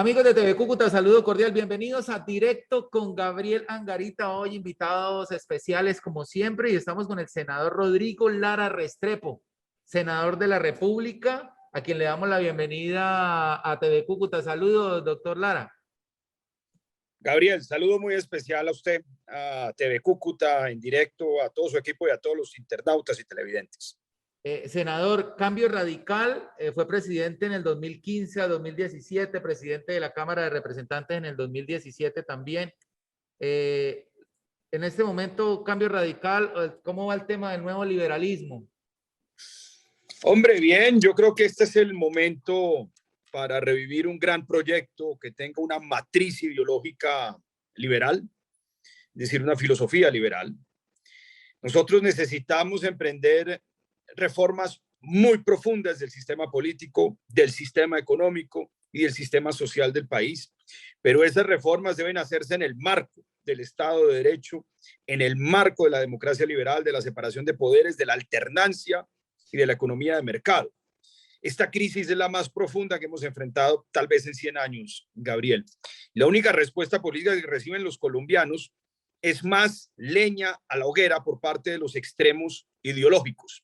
Amigos de TV Cúcuta, saludo cordial, bienvenidos a Directo con Gabriel Angarita, hoy invitados especiales como siempre, y estamos con el senador Rodrigo Lara Restrepo, senador de la República, a quien le damos la bienvenida a TV Cúcuta. Saludos, doctor Lara. Gabriel, saludo muy especial a usted, a TV Cúcuta en directo, a todo su equipo y a todos los internautas y televidentes. Senador, cambio radical, fue presidente en el 2015 a 2017, presidente de la Cámara de Representantes en el 2017 también. En este momento, cambio radical, ¿cómo va el tema del nuevo liberalismo? Hombre, bien, yo creo que este es el momento para revivir un gran proyecto que tenga una matriz ideológica liberal, es decir, una filosofía liberal. Nosotros necesitamos emprender reformas muy profundas del sistema político, del sistema económico y del sistema social del país, pero esas reformas deben hacerse en el marco del Estado de Derecho, en el marco de la democracia liberal, de la separación de poderes, de la alternancia y de la economía de mercado. Esta crisis es la más profunda que hemos enfrentado tal vez en 100 años, Gabriel. La única respuesta política que reciben los colombianos es más leña a la hoguera por parte de los extremos ideológicos.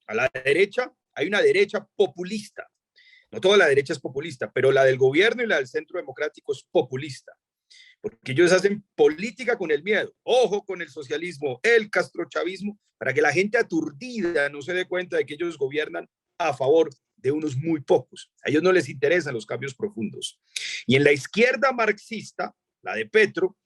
A la derecha hay una derecha populista. No toda la derecha es populista, pero la del gobierno y la del centro democrático es populista. Porque ellos hacen política con el miedo. Ojo con el socialismo, el castrochavismo, para que la gente aturdida no se dé cuenta de que ellos gobiernan a favor de unos muy pocos. A ellos no les interesan los cambios profundos. Y en la izquierda marxista, la de Petro,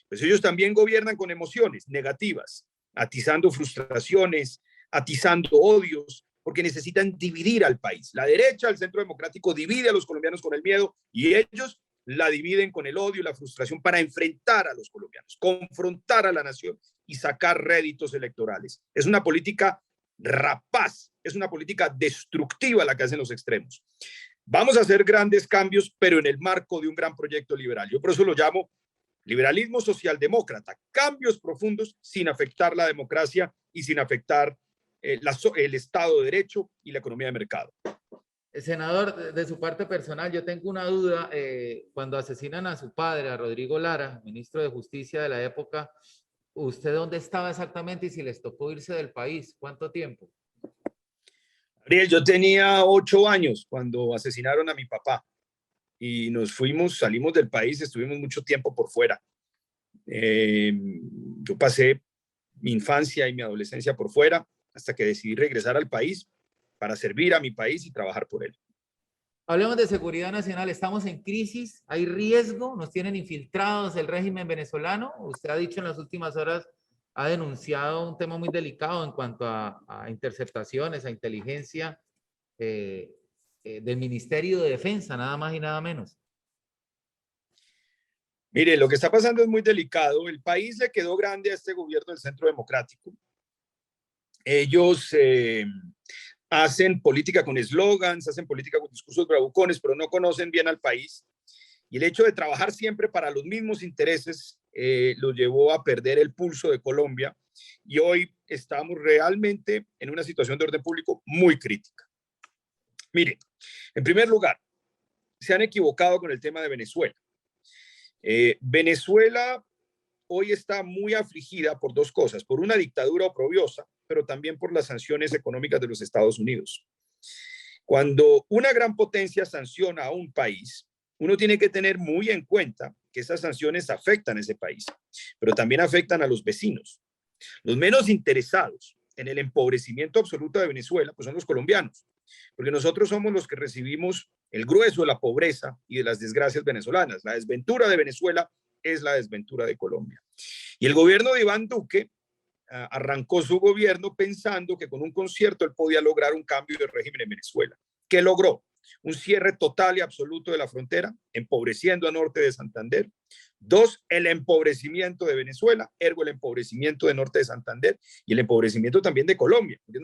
pues ellos también gobiernan con emociones negativas, atizando frustraciones, atizando odios, porque necesitan dividir al país. La derecha, el centro democrático, divide a los colombianos con el miedo y ellos la dividen con el odio y la frustración para enfrentar a los colombianos, confrontar a la nación y sacar réditos electorales. Es una política rapaz, es una política destructiva la que hacen los extremos. Vamos a hacer grandes cambios, pero en el marco de un gran proyecto liberal. Yo por eso lo llamo liberalismo socialdemócrata, cambios profundos sin afectar la democracia y sin afectar el Estado de Derecho y la economía de mercado. Senador, de su parte personal, yo tengo una duda. Cuando asesinan a su padre, a Rodrigo Lara, ministro de Justicia de la época, ¿usted dónde estaba exactamente y si les tocó irse del país? ¿Cuánto tiempo? Ariel, yo tenía 8 años cuando asesinaron a mi papá y nos fuimos, salimos del país, estuvimos mucho tiempo por fuera. Yo pasé mi infancia y mi adolescencia por fuera hasta que decidí regresar al país para servir a mi país y trabajar por él. Hablemos de seguridad nacional. Estamos en crisis, hay riesgo, nos tienen infiltrados el régimen venezolano. Usted ha dicho en las últimas horas, ha denunciado un tema muy delicado en cuanto a interceptaciones, a inteligencia del Ministerio de Defensa, nada más y nada menos. Mire, lo que está pasando es muy delicado. El país le quedó grande a este gobierno del Centro Democrático. Ellos hacen política con eslogans, hacen política con discursos bravucones, pero no conocen bien al país. Y el hecho de trabajar siempre para los mismos intereses los llevó a perder el pulso de Colombia. Y hoy estamos realmente en una situación de orden público muy crítica. Mire, en primer lugar, se han equivocado con el tema de Venezuela. Venezuela hoy está muy afligida por dos cosas, por una dictadura oprobiosa, pero también por las sanciones económicas de los Estados Unidos. Cuando una gran potencia sanciona a un país, uno tiene que tener muy en cuenta que esas sanciones afectan a ese país, pero también afectan a los vecinos. Los menos interesados en el empobrecimiento absoluto de Venezuela, pues son los colombianos, porque nosotros somos los que recibimos el grueso de la pobreza y de las desgracias venezolanas. La desventura de Venezuela es la desventura de Colombia. Y el gobierno de Iván Duque arrancó su gobierno pensando que con un concierto él podía lograr un cambio de régimen en Venezuela. ¿Qué logró? Un cierre total y absoluto de la frontera, empobreciendo a norte de Santander. 2, el empobrecimiento de Venezuela, ergo el empobrecimiento de norte de Santander y el empobrecimiento también de Colombia, porque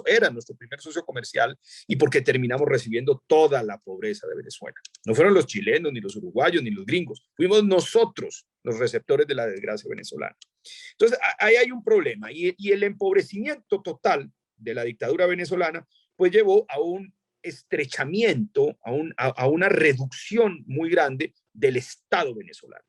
era nuestro primer socio comercial y porque terminamos recibiendo toda la pobreza de Venezuela. No fueron los chilenos, ni los uruguayos, ni los gringos, fuimos nosotros los receptores de la desgracia venezolana. Entonces, ahí hay un problema y el empobrecimiento total de la dictadura venezolana pues llevó a un estrechamiento, a una reducción muy grande del Estado venezolano.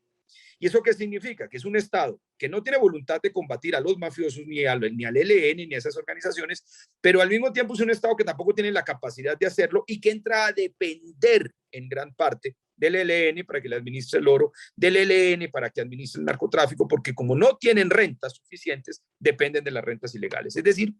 ¿Y eso qué significa? Que es un Estado que no tiene voluntad de combatir a los mafiosos, ni al ELN, ni a esas organizaciones, pero al mismo tiempo es un Estado que tampoco tiene la capacidad de hacerlo y que entra a depender en gran parte del ELN para que le administre el oro, del ELN para que administre el narcotráfico, porque como no tienen rentas suficientes, dependen de las rentas ilegales. Es decir,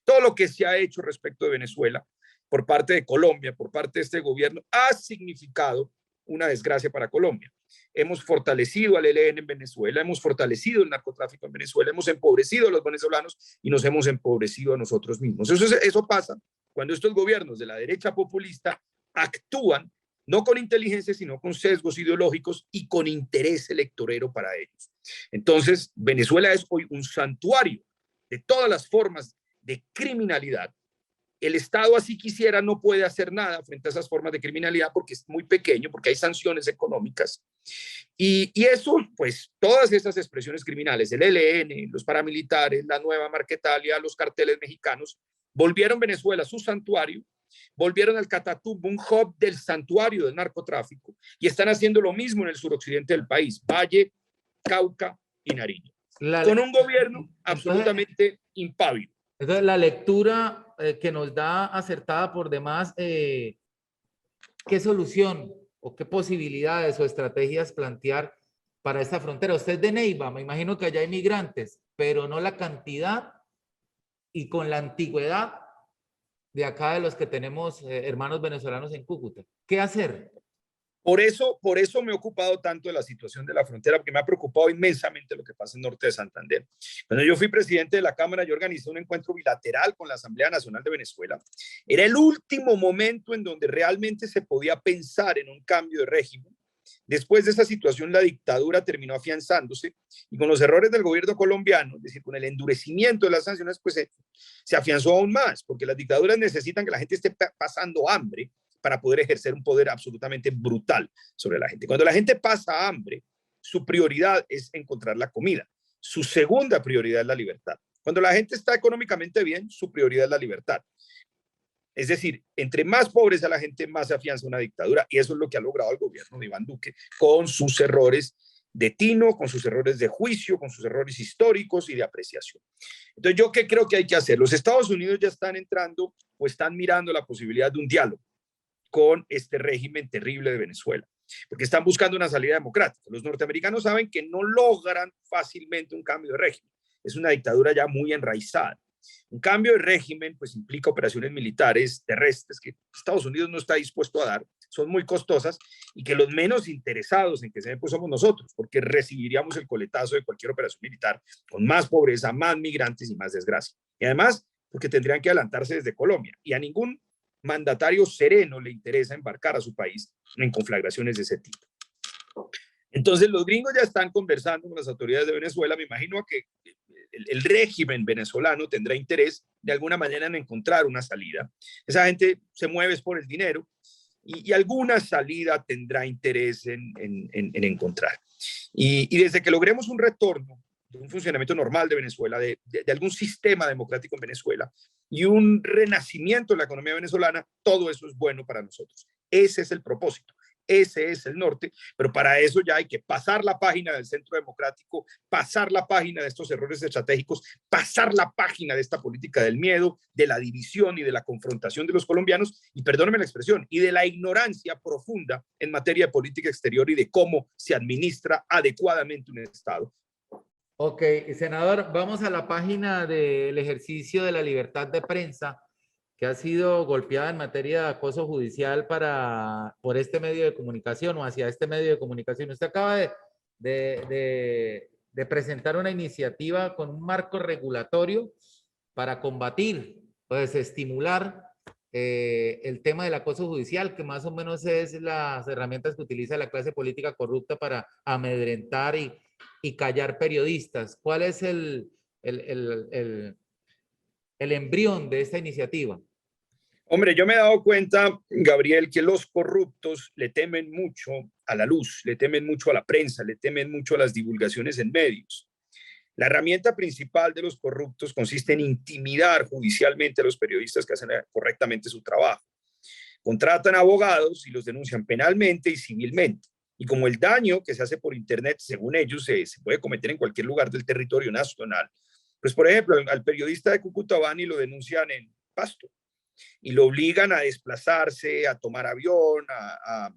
todo lo que se ha hecho respecto de Venezuela por parte de Colombia, por parte de este gobierno, ha significado una desgracia para Colombia. Hemos fortalecido al ELN en Venezuela, hemos fortalecido el narcotráfico en Venezuela, hemos empobrecido a los venezolanos y nos hemos empobrecido a nosotros mismos. Eso pasa cuando estos gobiernos de la derecha populista actúan no con inteligencia, sino con sesgos ideológicos y con interés electorero para ellos. Entonces, Venezuela es hoy un santuario de todas las formas de criminalidad. El Estado, así quisiera, no puede hacer nada frente a esas formas de criminalidad porque es muy pequeño, porque hay sanciones económicas. Y eso, pues, todas esas expresiones criminales, el ELN, los paramilitares, la nueva Marquetalia, los carteles mexicanos, volvieron Venezuela su santuario, volvieron al Catatumbo un hub del santuario del narcotráfico y están haciendo lo mismo en el suroccidente del país, Valle, Cauca y Nariño, con un gobierno absolutamente impávido. Entonces, la lectura que nos da acertada por demás, ¿qué solución o qué posibilidades o estrategias plantear para esta frontera? Usted es de Neiva, me imagino que allá hay migrantes, pero no la cantidad y con la antigüedad de acá de los que tenemos hermanos venezolanos en Cúcuta. ¿Qué hacer? Por eso me he ocupado tanto de la situación de la frontera, porque me ha preocupado inmensamente lo que pasa en Norte de Santander. Cuando yo fui presidente de la Cámara, yo organizé un encuentro bilateral con la Asamblea Nacional de Venezuela. Era el último momento en donde realmente se podía pensar en un cambio de régimen. Después de esa situación, la dictadura terminó afianzándose y con los errores del gobierno colombiano, es decir, con el endurecimiento de las sanciones, pues se afianzó aún más, porque las dictaduras necesitan que la gente esté pasando hambre para poder ejercer un poder absolutamente brutal sobre la gente. Cuando la gente pasa hambre, su prioridad es encontrar la comida. Su segunda prioridad es la libertad. Cuando la gente está económicamente bien, su prioridad es la libertad. Es decir, entre más pobre sea la gente, más se afianza una dictadura, y eso es lo que ha logrado el gobierno de Iván Duque, con sus errores de tino, con sus errores de juicio, con sus errores históricos y de apreciación. Entonces, ¿yo qué creo que hay que hacer? Los Estados Unidos ya están entrando o están mirando la posibilidad de un diálogo con este régimen terrible de Venezuela, porque están buscando una salida democrática. Los norteamericanos saben que no logran fácilmente un cambio de régimen. Es una dictadura ya muy enraizada. Un cambio de régimen pues implica operaciones militares terrestres que Estados Unidos no está dispuesto a dar, son muy costosas y que los menos interesados en que se den pues somos nosotros, porque recibiríamos el coletazo de cualquier operación militar con más pobreza, más migrantes y más desgracia. Y además, porque tendrían que adelantarse desde Colombia y a ningún mandatario sereno le interesa embarcar a su país en conflagraciones de ese tipo. Entonces los gringos ya están conversando con las autoridades de Venezuela. Me imagino que el régimen venezolano tendrá interés de alguna manera en encontrar una salida. Esa gente se mueve por el dinero y alguna salida tendrá interés en encontrar. Y desde que logremos un retorno de un funcionamiento normal de Venezuela, de algún sistema democrático en Venezuela y un renacimiento de la economía venezolana, todo eso es bueno para nosotros. Ese es el propósito. Ese es el norte, pero para eso ya hay que pasar la página del centro democrático, pasar la página de estos errores estratégicos, pasar la página de esta política del miedo, de la división y de la confrontación de los colombianos, y perdónenme la expresión, y de la ignorancia profunda en materia de política exterior y de cómo se administra adecuadamente un Estado. Ok, senador, vamos a la página del ejercicio de la libertad de prensa, que ha sido golpeada en materia de acoso judicial por este medio de comunicación o hacia este medio de comunicación. Usted acaba de presentar una iniciativa con un marco regulatorio para combatir, pues estimular el tema del acoso judicial, que más o menos es las herramientas que utiliza la clase política corrupta para amedrentar y callar periodistas. ¿Cuál es el embrión de esta iniciativa? Hombre, yo me he dado cuenta, Gabriel, que los corruptos le temen mucho a la luz, le temen mucho a la prensa, le temen mucho a las divulgaciones en medios. La herramienta principal de los corruptos consiste en intimidar judicialmente a los periodistas que hacen correctamente su trabajo. Contratan abogados y los denuncian penalmente y civilmente. Y como el daño que se hace por Internet, según ellos, se puede cometer en cualquier lugar del territorio nacional, pues por ejemplo, al periodista de Cucutabani lo denuncian en Pasto y lo obligan a desplazarse, a tomar avión, a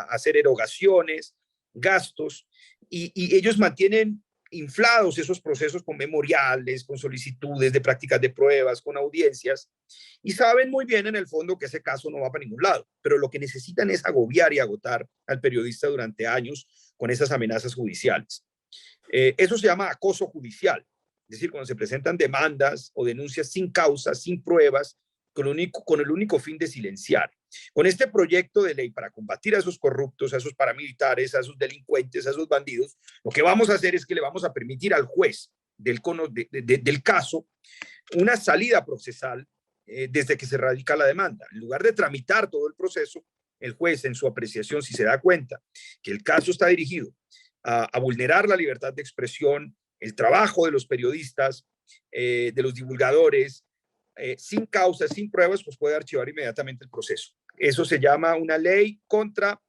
hacer erogaciones, gastos, y ellos mantienen inflados esos procesos con memoriales, con solicitudes de prácticas de pruebas, con audiencias, y saben muy bien en el fondo que ese caso no va para ningún lado, pero lo que necesitan es agobiar y agotar al periodista durante años con esas amenazas judiciales. Eso se llama acoso judicial, es decir, cuando se presentan demandas o denuncias sin causa, sin pruebas, con el único fin de silenciar. Con este proyecto de ley para combatir a esos corruptos, a esos paramilitares, a esos delincuentes, a esos bandidos, lo que vamos a hacer es que le vamos a permitir al juez del caso una salida procesal desde que se radica la demanda. En lugar de tramitar todo el proceso, el juez en su apreciación, si se da cuenta que el caso está dirigido a vulnerar la libertad de expresión, el trabajo de los periodistas, de los divulgadores, sin causas, sin pruebas, pues puede archivar inmediatamente el proceso. Eso se llama una ley contra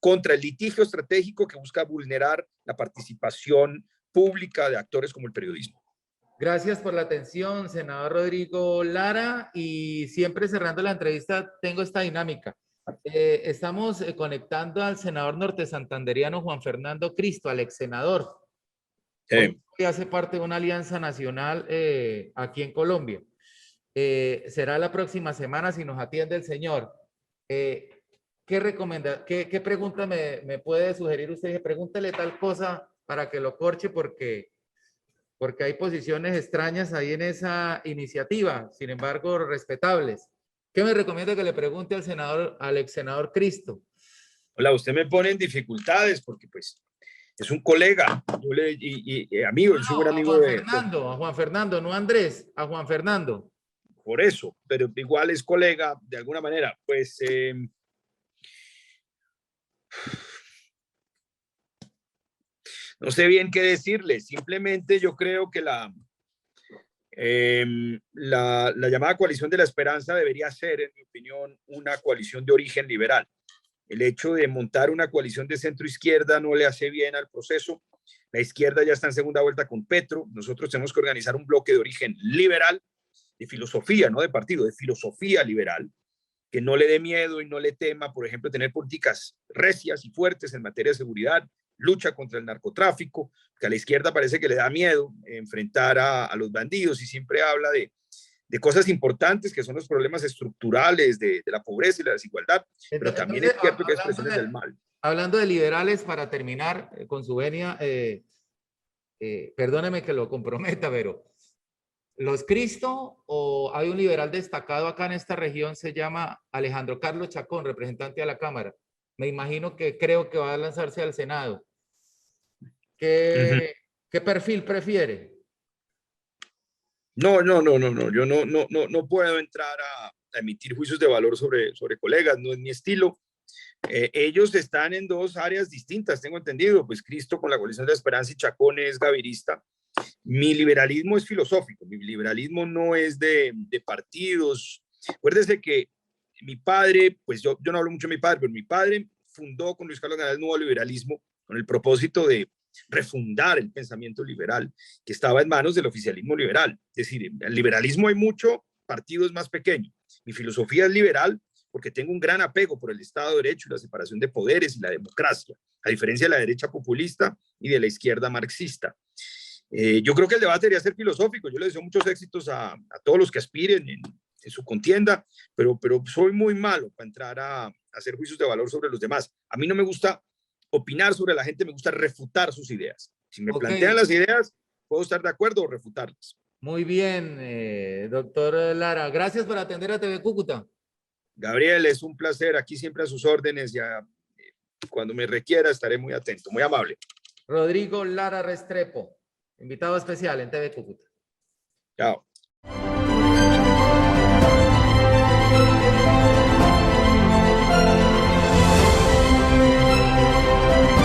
contra el litigio estratégico que busca vulnerar la participación pública de actores como el periodismo. Gracias por la atención, senador Rodrigo Lara. Y siempre cerrando la entrevista, tengo esta dinámica. Estamos conectando al senador norte santanderiano Juan Fernando Cristo, al ex senador. Que hace parte de una alianza nacional aquí en Colombia. Será la próxima semana si nos atiende el señor. ¿Qué pregunta me puede sugerir usted? Pregúntele tal cosa para que lo corche porque hay posiciones extrañas ahí en esa iniciativa, sin embargo, respetables. ¿Qué me recomienda que le pregunte al ex senador Cristo? Hola, usted me pone en dificultades porque pues es un colega, amigo, es un buen amigo a Juan Fernando, no a Andrés, a Juan Fernando. Por eso, pero igual es colega de alguna manera. Pues no sé bien qué decirle. Simplemente yo creo que la llamada coalición de la esperanza debería ser, en mi opinión, una coalición de origen liberal. El hecho de montar una coalición de centro izquierda no le hace bien al proceso. La izquierda ya está en segunda vuelta con Petro. Nosotros tenemos que organizar un bloque de origen liberal, de filosofía, no de partido, de filosofía liberal, que no le dé miedo y no le tema, por ejemplo, tener políticas recias y fuertes en materia de seguridad, lucha contra el narcotráfico, que a la izquierda parece que le da miedo enfrentar a los bandidos y siempre habla de cosas importantes que son los problemas estructurales de la pobreza y la desigualdad, pero también es cierto que hay expresiones del mal. Hablando de liberales, para terminar con su venia, perdóneme que lo comprometa, pero ¿los Cristo o hay un liberal destacado acá en esta región, se llama Alejandro Carlos Chacón, representante de la Cámara? Me imagino que creo que va a lanzarse al Senado. ¿Qué perfil prefiere? No, yo no puedo entrar a emitir juicios de valor sobre colegas, no es mi estilo. Ellos están en dos áreas distintas, tengo entendido, pues Cristo con la coalición de la esperanza y Chacón es gavirista. Mi liberalismo es filosófico, mi liberalismo no es de partidos. Acuérdese que mi padre, pues yo no hablo mucho de mi padre, pero mi padre fundó con Luis Carlos Galán el nuevo liberalismo con el propósito de refundar el pensamiento liberal que estaba en manos del oficialismo liberal. Es decir, en el liberalismo hay mucho, partido es más pequeño. Mi filosofía es liberal porque tengo un gran apego por el Estado de Derecho y la separación de poderes y la democracia, a diferencia de la derecha populista y de la izquierda marxista. Yo creo que el debate debería ser filosófico. Yo le deseo muchos éxitos a todos los que aspiren en su contienda, pero soy muy malo para entrar a hacer juicios de valor sobre los demás. A mí no me gusta opinar sobre la gente, me gusta refutar sus ideas. Si me plantean las ideas, puedo estar de acuerdo o refutarlas. Muy bien, doctor Lara. Gracias por atender a TV Cúcuta. Gabriel, es un placer. Aquí siempre a sus órdenes. Ya cuando me requiera estaré muy atento, muy amable. Rodrigo Lara Restrepo, invitado especial en TV Cúcuta. Chao.